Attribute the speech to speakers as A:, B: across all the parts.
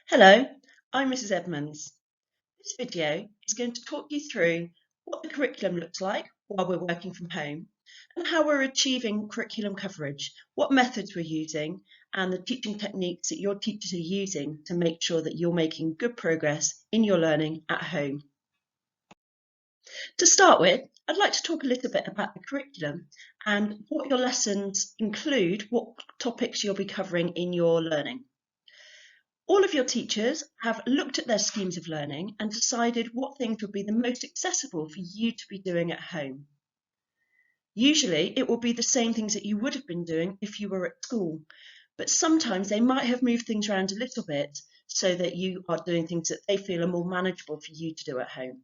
A: Hello, I'm Mrs. Edmonds. This video is going to talk you through what the curriculum looks like while we're working from home and how we're achieving curriculum coverage, what methods we're using, and the teaching techniques that your teachers are using to make sure that you're making good progress in your learning at home. To start with, I'd like to talk a little bit about the curriculum and what your lessons include, what topics you'll be covering in your learning. All of your teachers have looked at their schemes of learning and decided what things would be the most accessible for you to be doing at home. Usually, it will be the same things that you would have been doing if you were at school, but sometimes they might have moved things around a little bit so that you are doing things that they feel are more manageable for you to do at home.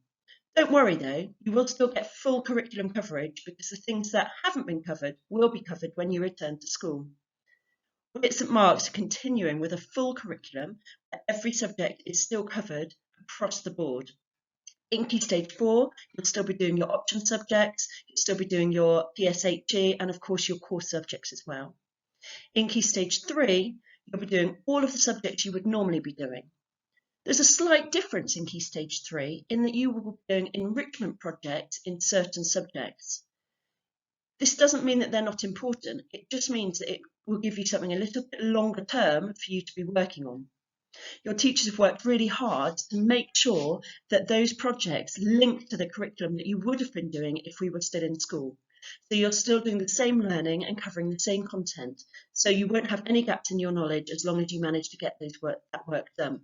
A: Don't worry though, you will still get full curriculum coverage because the things that haven't been covered will be covered when you return to school. We at St Mark's are continuing with a full curriculum where every subject is still covered across the board. In Key Stage 4, you'll still be doing your option subjects, you'll still be doing your PSHE and of course your core subjects as well. In Key Stage 3, you'll be doing all of the subjects you would normally be doing. There's a slight difference in Key Stage 3 in that you will be doing enrichment projects in certain subjects. This doesn't mean that they're not important, it just means that it will give you something a little bit longer term for you to be working on. Your teachers have worked really hard to make sure that those projects link to the curriculum that you would have been doing if we were still in school. So you're still doing the same learning and covering the same content, so you won't have any gaps in your knowledge as long as you manage to get that work done.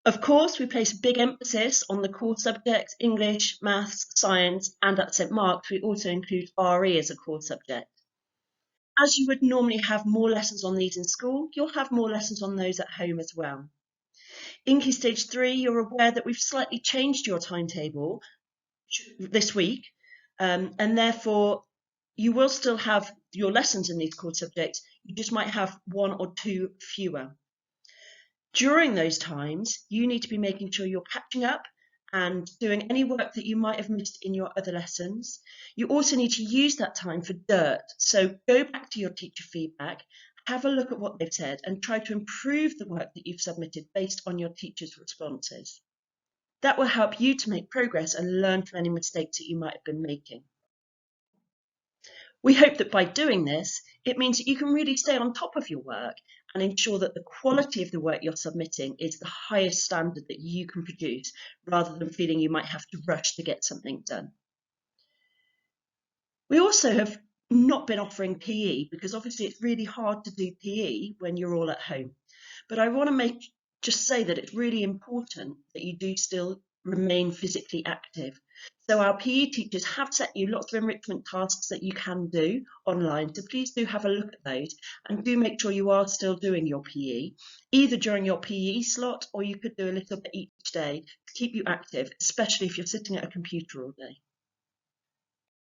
A: Of course, we place a big emphasis on the core subjects, English, Maths, Science, and at St Mark's we also include RE as a core subject. As you would normally have more lessons on these in school, you'll have more lessons on those at home as well. In Key Stage 3, you're aware that we've slightly changed your timetable this week, and therefore you will still have your lessons in these core subjects, you just might have one or two fewer. During those times, you need to be making sure you're catching up and doing any work that you might have missed in your other lessons. You also need to use that time for dirt. So go back to your teacher feedback, have a look at what they've said and try to improve the work that you've submitted based on your teacher's responses. That will help you to make progress and learn from any mistakes that you might have been making. We hope that by doing this, it means that you can really stay on top of your work and ensure that the quality of the work you're submitting is the highest standard that you can produce, rather than feeling you might have to rush to get something done. We also have not been offering PE because obviously it's really hard to do PE when you're all at home. But I want to just say that it's really important that you do still remain physically active. So our PE teachers have set you lots of enrichment tasks that you can do online, so please do have a look at those and do make sure you are still doing your PE, either during your PE slot or you could do a little bit each day to keep you active, especially if you're sitting at a computer all day.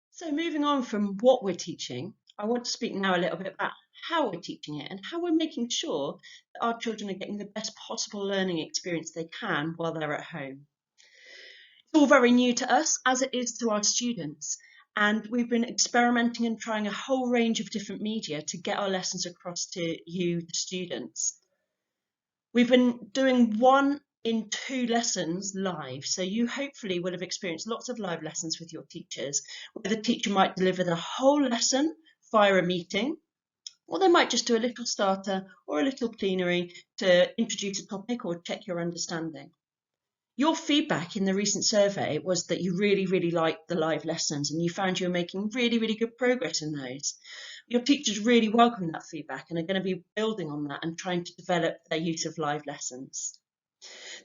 A: So moving on from what we're teaching, I want to speak now a little bit about how we're teaching it and how we're making sure that our children are getting the best possible learning experience they can while they're at home. It's all very new to us, as it is to our students, and we've been experimenting and trying a whole range of different media to get our lessons across to you, the students. We've been doing 1 in 2 lessons live, so you hopefully will have experienced lots of live lessons with your teachers, where the teacher might deliver the whole lesson via a meeting, or they might just do a little starter or a little plenary to introduce a topic or check your understanding. Your feedback in the recent survey was that you really liked the live lessons and you found you were making really good progress in those. Your teachers really welcome that feedback and are going to be building on that and trying to develop their use of live lessons.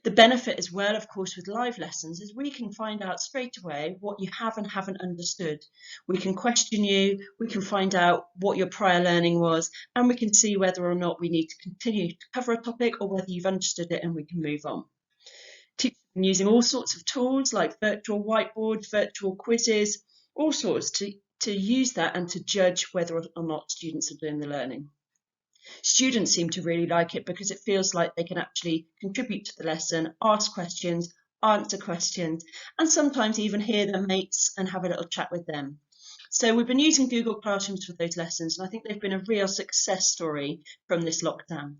A: The benefit as well, of course, with live lessons is we can find out straight away what you have and haven't understood. We can question you, we can find out what your prior learning was, and we can see whether or not we need to continue to cover a topic or whether you've understood it and we can move on. Teachers have been using all sorts of tools like virtual whiteboards, virtual quizzes, all sorts to use that and to judge whether or not students are doing the learning. Students seem to really like it because it feels like they can actually contribute to the lesson, ask questions, answer questions, and sometimes even hear their mates and have a little chat with them. So we've been using Google Classrooms for those lessons, and I think they've been a real success story from this lockdown.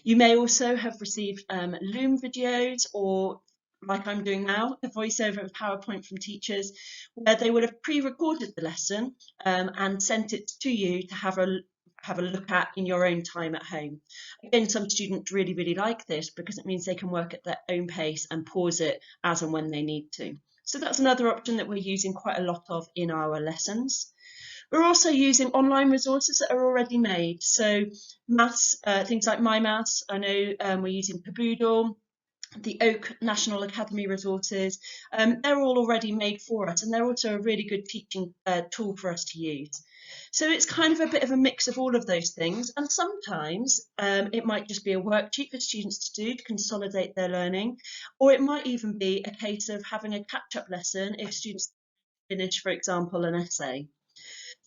A: You may also have received Loom videos, or like I'm doing now, a voiceover of PowerPoint from teachers, where they would have pre-recorded the lesson and sent it to you to have a look at in your own time at home. Again, some students really, really like this because it means they can work at their own pace and pause it as and when they need to. So that's another option that we're using quite a lot of in our lessons. We're also using online resources that are already made. So maths, things like My Maths, I know we're using Paboodle, the Oak National Academy resources. They're all already made for us, and they're also a really good teaching tool for us to use. So it's kind of a bit of a mix of all of those things, and sometimes it might just be a worksheet for students to do to consolidate their learning, or it might even be a case of having a catch-up lesson if students finish, for example, an essay.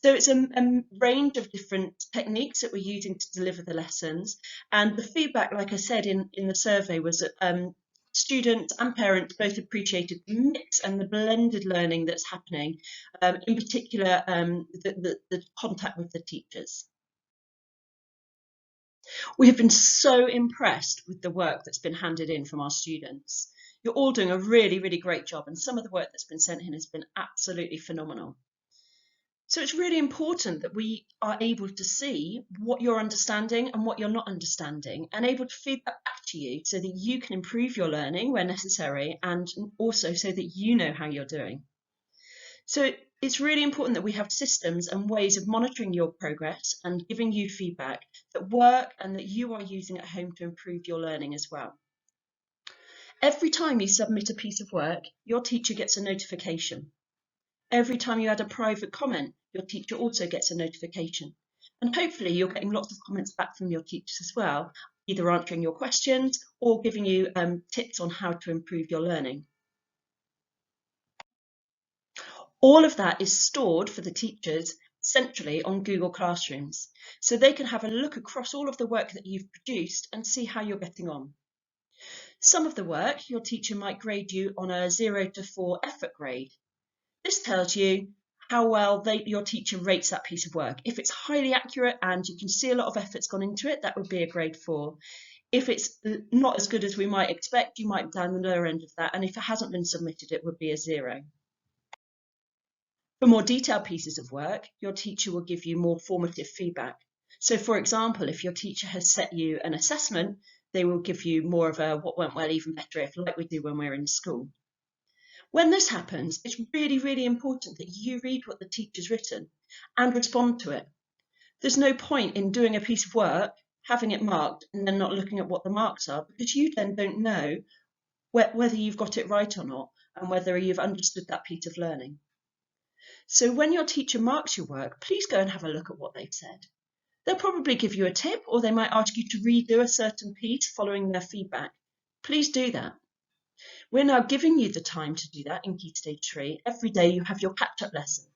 A: So it's a range of different techniques that we're using to deliver the lessons. And the feedback, like I said in the survey, was that students and parents both appreciated the mix and the blended learning that's happening, in particular the contact with the teachers. We have been so impressed with the work that's been handed in from our students. You're all doing a really, really great job, and some of the work that's been sent in has been absolutely phenomenal. So it's really important that we are able to see what you're understanding and what you're not understanding, and able to feed that back to you so that you can improve your learning where necessary, and also so that you know how you're doing. So it's really important that we have systems and ways of monitoring your progress and giving you feedback that work and that you are using at home to improve your learning as well. Every time you submit a piece of work, your teacher gets a notification. Every time you add a private comment, your teacher also gets a notification. And hopefully you're getting lots of comments back from your teachers as well, either answering your questions or giving you tips on how to improve your learning. All of that is stored for the teachers centrally on Google Classrooms, so they can have a look across all of the work that you've produced and see how you're getting on. Some of the work, your teacher might grade you on a 0 to 4 effort grade. This tells you how well your teacher rates that piece of work. If it's highly accurate and you can see a lot of effort's gone into it, that would be a grade 4. If it's not as good as we might expect, you might be down the lower end of that. And if it hasn't been submitted, it would be a 0. For more detailed pieces of work, your teacher will give you more formative feedback. So for example, if your teacher has set you an assessment, they will give you more of a what went well, even better if, like we do when we're in school. When this happens, it's really, really important that you read what the teacher's written and respond to it. There's no point in doing a piece of work, having it marked, and then not looking at what the marks are, because you then don't know whether you've got it right or not, and whether you've understood that piece of learning. So when your teacher marks your work, please go and have a look at what they've said. They'll probably give you a tip, or they might ask you to redo a certain piece following their feedback. Please do that. We're now giving you the time to do that in Key Stage 3. Every day you have your catch-up lesson.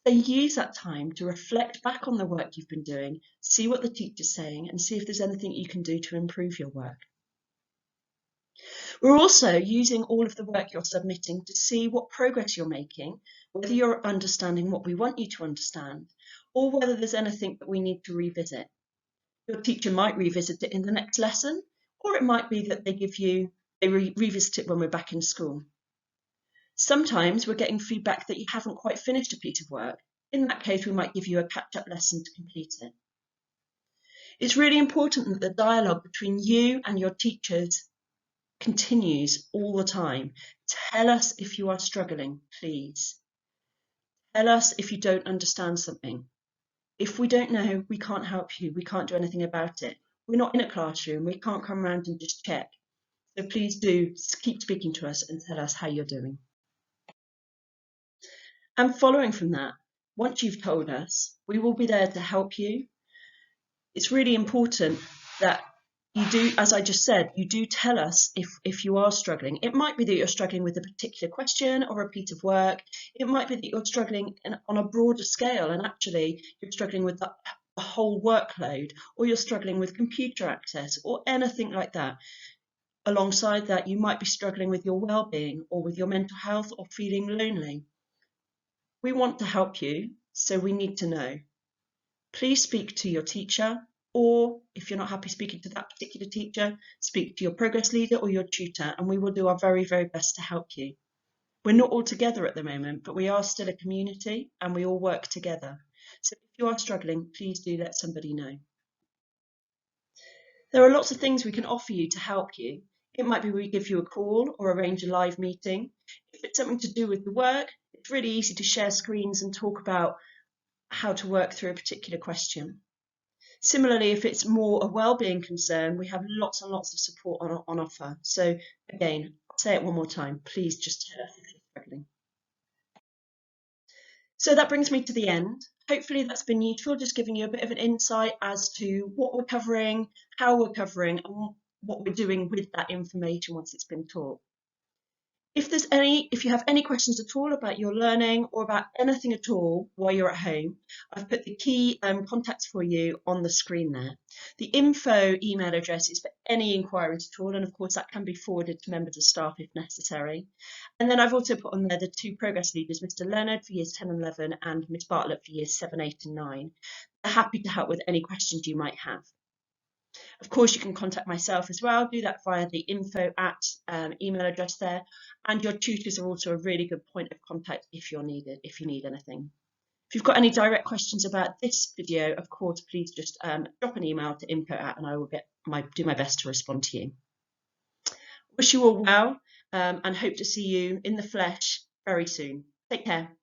A: So use that time to reflect back on the work you've been doing, see what the teacher's saying, and see if there's anything you can do to improve your work. We're also using all of the work you're submitting to see what progress you're making, whether you're understanding what we want you to understand, or whether there's anything that we need to revisit. Your teacher might revisit it in the next lesson, or it might be that they revisit it when we're back in school. Sometimes we're getting feedback that you haven't quite finished a piece of work. In that case, we might give you a catch-up lesson to complete it. It's really important that the dialogue between you and your teachers continues all the time. Tell us if you are struggling, please. Tell us if you don't understand something. If we don't know, we can't help you. We can't do anything about it. We're not in a classroom. We can't come around and just check. So please do keep speaking to us and tell us how you're doing. And following from that, once you've told us, we will be there to help you. It's really important that you do, as I just said, you do tell us if you are struggling. It might be that you're struggling with a particular question or a piece of work. It might be that you're struggling on a broader scale, and actually you're struggling with the whole workload, or you're struggling with computer access or anything like that. Alongside that, you might be struggling with your well-being or with your mental health or feeling lonely. We want to help you, so we need to know. Please speak to your teacher Or if you're not happy speaking to that particular teacher, speak to your progress leader or your tutor, and we will do our very, very best to help you. We're not all together at the moment, but we are still a community and we all work together. So if you are struggling, please do let somebody know. There are lots of things we can offer you to help you. It might be we give you a call or arrange a live meeting. If it's something to do with the work, it's really easy to share screens and talk about how to work through a particular question. Similarly, if it's more a well-being concern, we have lots and lots of support on offer. So again, I'll say it one more time, please just tell us if you're struggling. So that brings me to the end. Hopefully that's been useful, just giving you a bit of an insight as to what we're covering, how we're covering, and what we're doing with that information once it's been taught. If you have any questions at all about your learning or about anything at all while you're at home, I've put the key contacts for you on the screen there. The info email address is for any inquiries at all, and of course that can be forwarded to members of staff if necessary. And then I've also put on there the two progress leaders, Mr. Leonard for years 10 and 11 and Miss Bartlett for years 7, 8 and 9. They're happy to help with any questions you might have. Of course, you can contact myself as well. Do that via the info@ email address there. And your tutors are also a really good point of contact if you need anything. If you've got any direct questions about this video, of course, please just drop an email to info@ and I will do my best to respond to you. Wish you all well and hope to see you in the flesh very soon. Take care.